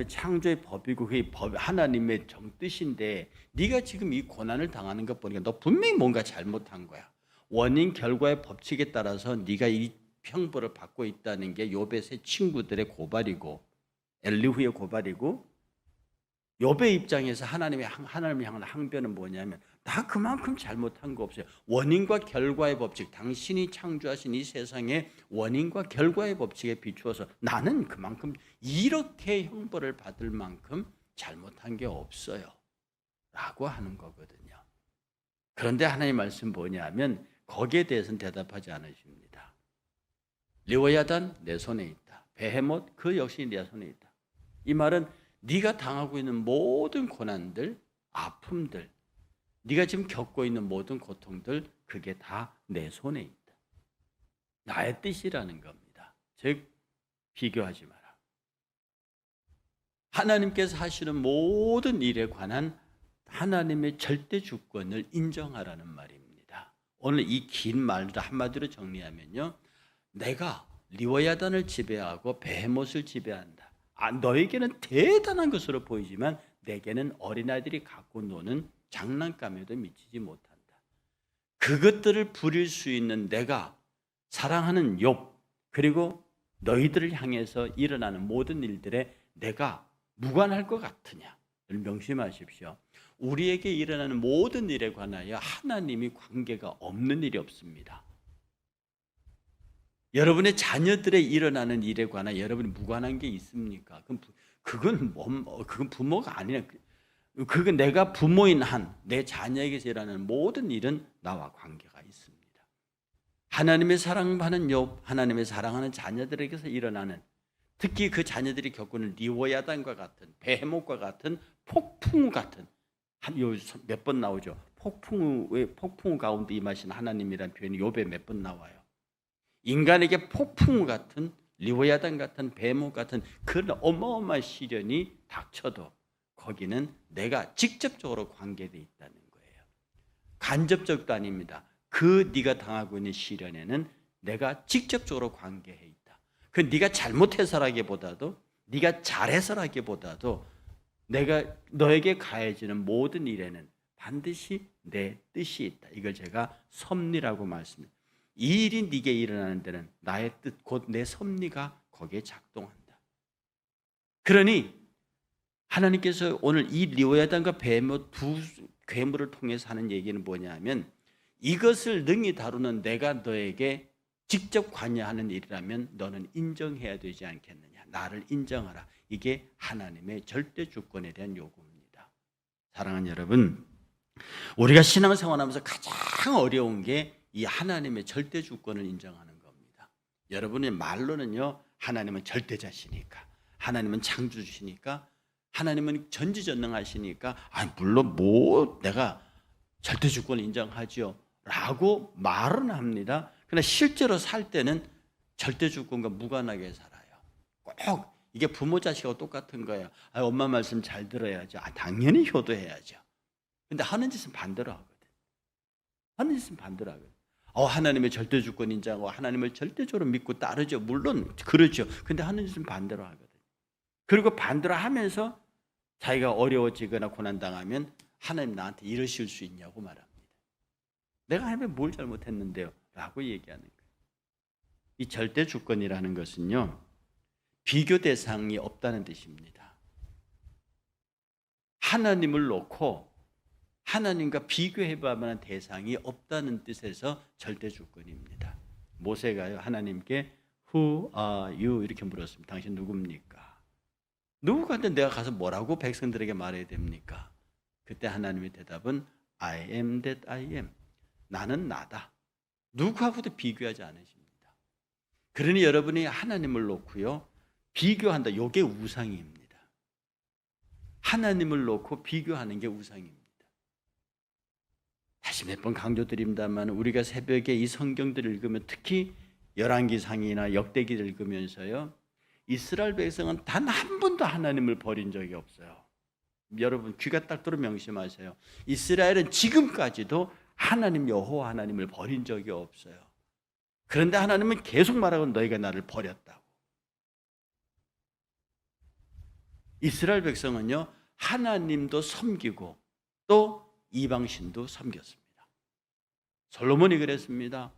창조의 법이고 그게 하나님의 정뜻인데 네가 지금 이 고난을 당하는 것 보니까 너 분명히 뭔가 잘못한 거야. 원인 결과의 법칙에 따라서 네가 이 형벌을 받고 있다는 게 욥의 세 친구들의 고발이고 엘리후의 고발이고, 욥의 입장에서 하나님을 향한 항변은 뭐냐면 나 그만큼 잘못한 거 없어요. 원인과 결과의 법칙, 당신이 창조하신 이 세상의 원인과 결과의 법칙에 비추어서 나는 그만큼 이렇게 형벌을 받을 만큼 잘못한 게 없어요 라고 하는 거거든요. 그런데 하나님 말씀 뭐냐면 거기에 대해서는 대답하지 않으십니다. 리워야단 내 손에 있다. 베헤못 그 역시 내 손에 있다. 이 말은 네가 당하고 있는 모든 고난들, 아픔들, 네가 지금 겪고 있는 모든 고통들, 그게 다 내 손에 있다. 나의 뜻이라는 겁니다. 즉 비교하지 마라. 하나님께서 하시는 모든 일에 관한 하나님의 절대 주권을 인정하라는 말입니다. 오늘 이 긴 말을 한마디로 정리하면요, 내가 리워야단을 지배하고 베헤못을 지배한다. 너에게는 대단한 것으로 보이지만 내게는 어린아이들이 갖고 노는 장난감에도 미치지 못한다. 그것들을 부릴 수 있는 내가 사랑하는 욥, 그리고 너희들을 향해서 일어나는 모든 일들에 내가 무관할 것 같으냐? 명심하십시오. 우리에게 일어나는 모든 일에 관하여 하나님이 관계가 없는 일이 없습니다. 여러분의 자녀들의 일어나는 일에 관하여 여러분이 무관한 게 있습니까? 그건 부모가 아니라, 그건 내가 부모인 한 내 자녀에게서 일어나는 모든 일은 나와 관계가 있습니다. 하나님의 사랑받는 욥, 하나님의 사랑하는 자녀들에게서 일어나는, 특히 그 자녀들이 겪는 리워야단과 같은, 베헤못과 같은, 폭풍우 같은, 몇 번 나오죠. 폭풍우 가운데 임하신 하나님이라는 표현이 욥에 몇 번 나와요. 인간에게 폭풍우 같은, 리워야단 같은, 베헤못 같은 그런 어마어마한 시련이 닥쳐도 거기는 내가 직접적으로 관계되어 있다는 거예요. 간접적도 아닙니다. 그 네가 당하고 있는 시련에는 내가 직접적으로 관계해 있다. 그 네가 잘못해서라기보다도, 네가 잘해서라기보다도 내가 너에게 가해지는 모든 일에는 반드시 내 뜻이 있다. 이걸 제가 섭리라고 말씀드립니다. 이 일이 네게 일어나는 데는 나의 뜻, 곧 내 섭리가 거기에 작동한다. 그러니 하나님께서 오늘 이 리워야단과 베헤못 두 괴물을 통해서 하는 얘기는 뭐냐면, 이것을 능히 다루는 내가 너에게 직접 관여하는 일이라면 너는 인정해야 되지 않겠느냐. 나를 인정하라. 이게 하나님의 절대 주권에 대한 요구입니다. 사랑하는 여러분, 우리가 신앙생활하면서 가장 어려운 게 이 하나님의 절대 주권을 인정하는 겁니다. 여러분의 말로는요, 하나님은 절대자시니까, 하나님은 창조주시니까, 하나님은 전지전능하시니까, 물론 내가 절대 주권을 인정하죠 라고 말은 합니다. 그러나 실제로 살 때는 절대 주권과 무관하게 살아요. 꼭 이게 부모 자식하고 똑같은 거예요. 엄마 말씀 잘 들어야죠. 당연히 효도해야죠. 근데 하는 짓은 반대로 하거든. 하는 짓은 반대로 하거든. 하나님의 절대 주권 인정하고 하나님을 절대적으로 믿고 따르죠. 물론 그렇죠. 근데 하는 짓은 반대로 하거든. 그리고 반대로 하면서 자기가 어려워지거나 고난당하면 하나님 나한테 이러실 수 있냐고 말합니다. 내가 하나님에 뭘 잘못했는데요? 라고 얘기하는 거예요. 이 절대 주권이라는 것은요, 비교 대상이 없다는 뜻입니다. 하나님을 놓고 하나님과 비교해볼 만한 대상이 없다는 뜻에서 절대 주권입니다. 모세가요, 하나님께 Who are you? 이렇게 물었습니다. 당신 누굽니까? 누구한테 내가 가서 뭐라고 백성들에게 말해야 됩니까? 그때 하나님의 대답은 I am that I am. 나는 나다. 누구하고도 비교하지 않으십니다. 그러니 여러분이 하나님을 놓고요, 비교한다. 이게 우상입니다. 하나님을 놓고 비교하는 게 우상입니다. 다시 몇 번 강조드립니다만, 우리가 새벽에 이 성경들을 읽으면, 특히 열왕기상이나 역대기를 읽으면서요, 이스라엘 백성은 단 한 번도 하나님을 버린 적이 없어요. 여러분 귀가 딱 들어 명심하세요. 이스라엘은 지금까지도 하나님 여호와 하나님을 버린 적이 없어요. 그런데 하나님은 계속 말하고 너희가 나를 버렸다고. 이스라엘 백성은요, 하나님도 섬기고 또 이방신도 섬겼습니다. 솔로몬이 그랬습니다.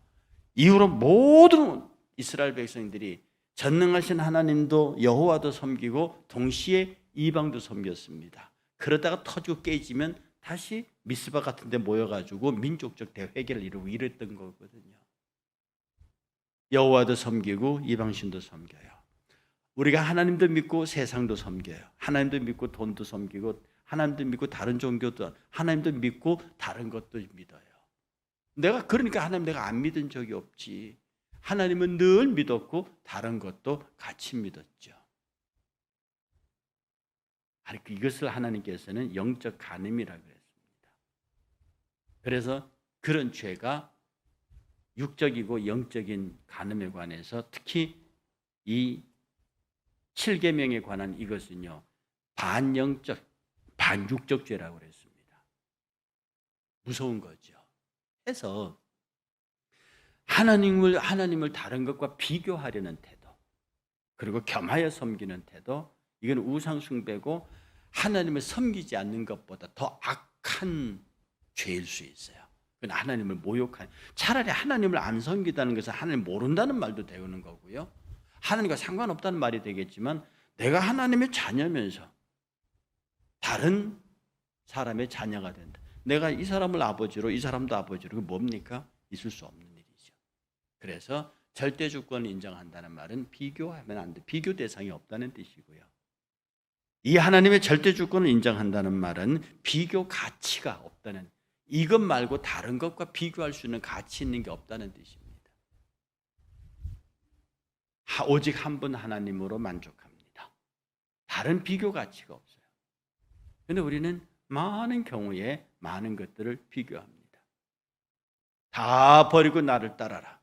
이후로 모든 이스라엘 백성들이 전능하신 하나님도 여호와도 섬기고 동시에 이방도 섬겼습니다. 그러다가 터지고 깨지면 다시 미스바 같은 데 모여가지고 민족적 대회개를 이루고 이랬던 거거든요. 여호와도 섬기고 이방신도 섬겨요. 우리가 하나님도 믿고 세상도 섬겨요. 하나님도 믿고 돈도 섬기고 하나님도 믿고 다른 종교도 하나님도 믿고 다른 것도 믿어요. 그러니까 하나님 내가 안 믿은 적이 없지. 하나님은 늘 믿었고 다른 것도 같이 믿었죠. 이것을 하나님께서는 영적 간음이라고 했습니다. 그래서 그런 죄가 육적이고 영적인 간음에 관해서 특히 이 7계명에 관한 이것은요, 반영적, 반육적 죄라고 그랬습니다. 무서운 거죠. 해서 하나님을 다른 것과 비교하려는 태도, 그리고 겸하여 섬기는 태도, 이건 우상 숭배고 하나님을 섬기지 않는 것보다 더 악한 죄일 수 있어요. 그건 하나님을 모욕하는, 차라리 하나님을 안 섬기다는 것은 하나님 모른다는 말도 되는 거고요. 하나님과 상관없다는 말이 되겠지만 내가 하나님의 자녀면서 다른 사람의 자녀가 된다. 내가 이 사람을 아버지로 이 사람도 아버지로, 그게 뭡니까? 있을 수 없는 일이죠. 그래서 절대 주권을 인정한다는 말은 비교하면 안 돼. 비교 대상이 없다는 뜻이고요. 이 하나님의 절대 주권을 인정한다는 말은 비교 가치가 없다는, 이것 말고 다른 것과 비교할 수 있는 가치 있는 게 없다는 뜻입니다. 오직 한 분 하나님으로 만족합니다. 다른 비교 가치가 없어요. 그런데 우리는 많은 경우에 많은 것들을 비교합니다. 다 버리고 나를 따라라.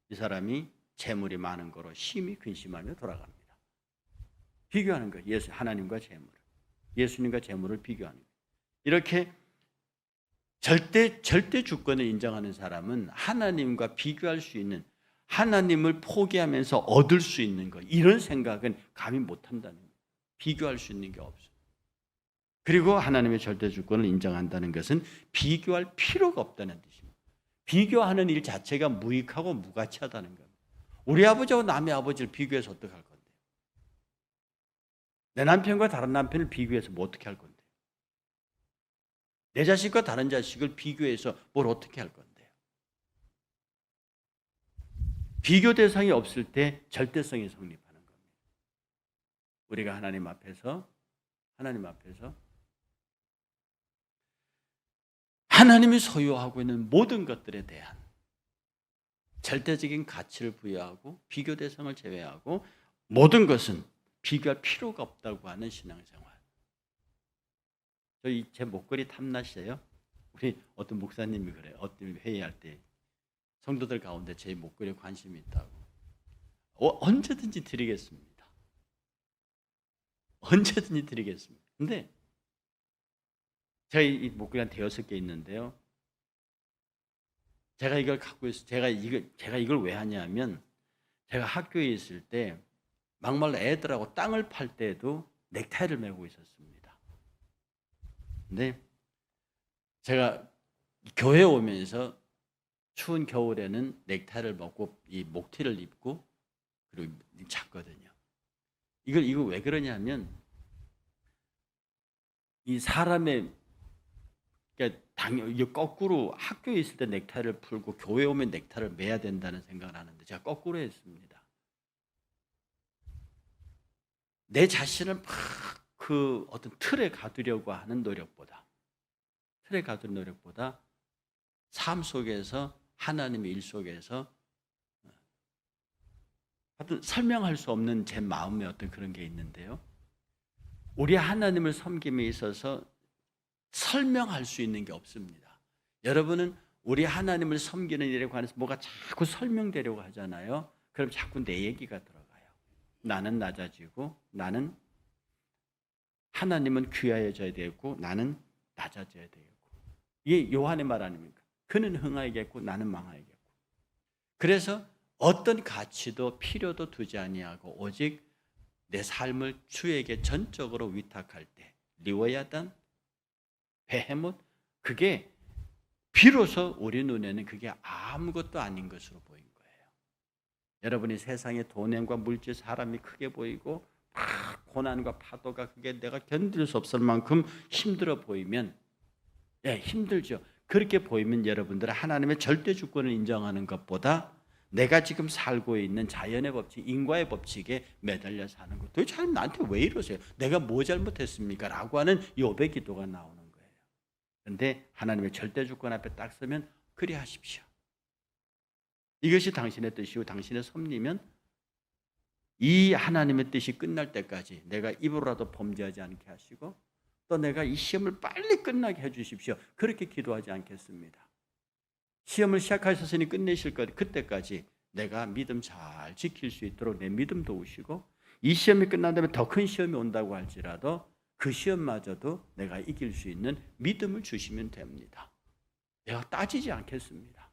이 사람이 재물이 많은 거로 심히 근심하며 돌아갑니다. 비교하는 거예요. 하나님과 재물을. 예수님과 재물을 비교하는 거예요. 이렇게 절대 주권을 인정하는 사람은 하나님과 비교할 수 있는, 하나님을 포기하면서 얻을 수 있는 것, 이런 생각은 감히 못한다는 거예요. 비교할 수 있는 게 없어요. 그리고 하나님의 절대 주권을 인정한다는 것은 비교할 필요가 없다는 뜻입니다. 비교하는 일 자체가 무익하고 무가치하다는 겁니다. 우리 아버지하고 남의 아버지를 비교해서 어떻게 할 건데요? 내 남편과 다른 남편을 비교해서 뭐 어떻게 할 건데요? 내 자식과 다른 자식을 비교해서 뭘 어떻게 할 건데요? 비교 대상이 없을 때 절대성이 성립하는 겁니다. 우리가 하나님 앞에서 하나님이 소유하고 있는 모든 것들에 대한 절대적인 가치를 부여하고 비교 대상을 제외하고 모든 것은 비교할 필요가 없다고 하는 신앙생활. 제 목걸이 탐나시죠? 우리 어떤 목사님이 그래요. 어떤 회의할 때 성도들 가운데 제 목걸이에 관심이 있다고. 언제든지 드리겠습니다. 언제든지 드리겠습니다. 근데 제가 이 목걸이 한 6개 있는데요. 제가 이걸 갖고 있어요. 제가 이걸 왜 하냐면, 제가 학교에 있을 때 막말로 애들하고 땅을 팔 때도 넥타이를 메고 있었습니다. 근데 제가 교회 오면서 추운 겨울에는 넥타이를 먹고 이 목티를 입고 그리고 잤거든요. 이걸 왜 그러냐면, 이 사람의, 그러니까 당연히 거꾸로 학교에 있을 때 넥타이를 풀고 교회 오면 넥타이를 매야 된다는 생각을 하는데 제가 거꾸로 했습니다. 내 자신을 막 그 어떤 틀에 가두려고 하는 노력보다 삶 속에서, 하나님의 일 속에서 어떤 설명할 수 없는 제 마음의 어떤 그런 게 있는데요. 우리 하나님을 섬김에 있어서 설명할 수 있는 게 없습니다. 여러분은 우리 하나님을 섬기는 일에 관해서 뭐가 자꾸 설명되려고 하잖아요. 그럼 자꾸 내 얘기가 들어가요. 나는 낮아지고, 나는 하나님은 귀하여져야 되고, 나는 낮아져야 되고. 이게 요한의 말 아닙니까? 그는 흥하여겠고 나는 망하여겠고. 그래서 어떤 가치도 필요도 두지 아니하고 오직 내 삶을 주에게 전적으로 위탁할 때 리워야단, 베헤못, 그게 비로소 우리 눈에는 그게 아무것도 아닌 것으로 보인 거예요. 여러분이 세상에 돈과 물질, 사람이 크게 보이고 고난과 파도가 그게 내가 견딜 수 없을 만큼 힘들어 보이면, 힘들죠. 그렇게 보이면 여러분들은 하나님의 절대 주권을 인정하는 것보다 내가 지금 살고 있는 자연의 법칙, 인과의 법칙에 매달려 사는 것. 도대체 하나님 나한테 왜 이러세요? 내가 뭐 잘못했습니까? 라고 하는 욥의 기도가 나오는 거예요. 그런데 하나님의 절대 주권 앞에 딱 서면 그리 하십시오. 이것이 당신의 뜻이고 당신의 섭리면 이 하나님의 뜻이 끝날 때까지 내가 입으로라도 범죄하지 않게 하시고 또 내가 이 시험을 빨리 끝나게 해주십시오. 그렇게 기도하지 않겠습니다. 시험을 시작하셨으니 끝내실 것, 그때까지 내가 믿음 잘 지킬 수 있도록 내 믿음 도우시고 이 시험이 끝난 다음에 더 큰 시험이 온다고 할지라도 그 시험마저도 내가 이길 수 있는 믿음을 주시면 됩니다. 내가 따지지 않겠습니다.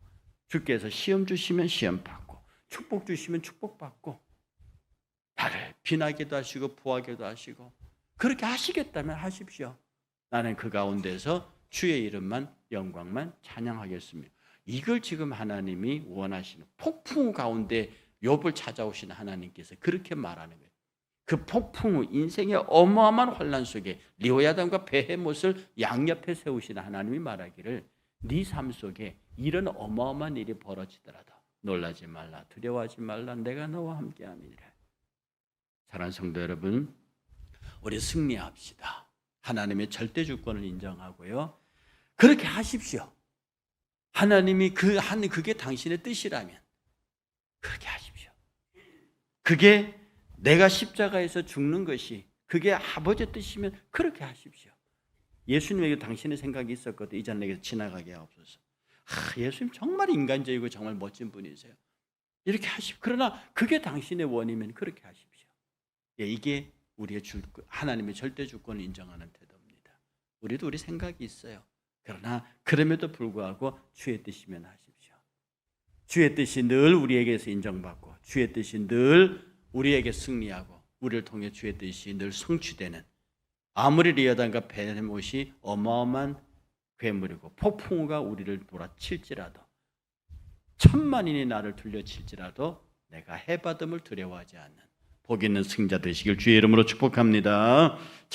주께서 시험 주시면 시험 받고 축복 주시면 축복 받고 나를 비나게도 하시고 부하게도 하시고 그렇게 하시겠다면 하십시오. 나는 그 가운데서 주의 이름만 영광만 찬양하겠습니다. 이걸 지금 하나님이 원하시는, 폭풍 가운데 욥을 찾아오신 하나님께서 그렇게 말하는 거예요. 그 폭풍 후 인생의 어마어마한 환난 속에 리호야단과 베헤못을 양옆에 세우신 하나님이 말하기를 네 삶 속에 이런 어마어마한 일이 벌어지더라도 놀라지 말라, 두려워하지 말라, 내가 너와 함께함이니라. 사랑하는 성도 여러분, 우리 승리합시다. 하나님의 절대 주권을 인정하고요. 그렇게 하십시오. 하나님이 그게 당신의 뜻이라면 그렇게 하십시오. 그게 내가 십자가에서 죽는 것이 그게 아버지의 뜻이면 그렇게 하십시오. 예수님에게 당신의 생각이 있었거든. 이 잔에게서 지나가게 하옵소서. 예수님 정말 인간적이고 정말 멋진 분이세요. 이렇게 하십시오. 그러나 그게 당신의 원이면 그렇게 하십시오. 이게 우리의 하나님의 절대 주권을 인정하는 태도입니다. 우리도 우리 생각이 있어요. 그러나 그럼에도 불구하고 주의 뜻이면 하십시오. 주의 뜻이 늘 우리에게서 인정받고 주의 뜻이 늘 우리에게 승리하고 우리를 통해 주의 뜻이 늘 성취되는, 아무리 리어단과 베헤못이 어마어마한 괴물이고 폭풍우가 우리를 몰아칠지라도 천만인이 나를 둘러칠지라도 내가 해받음을 두려워하지 않는 복 있는 승자 되시길 주의 이름으로 축복합니다.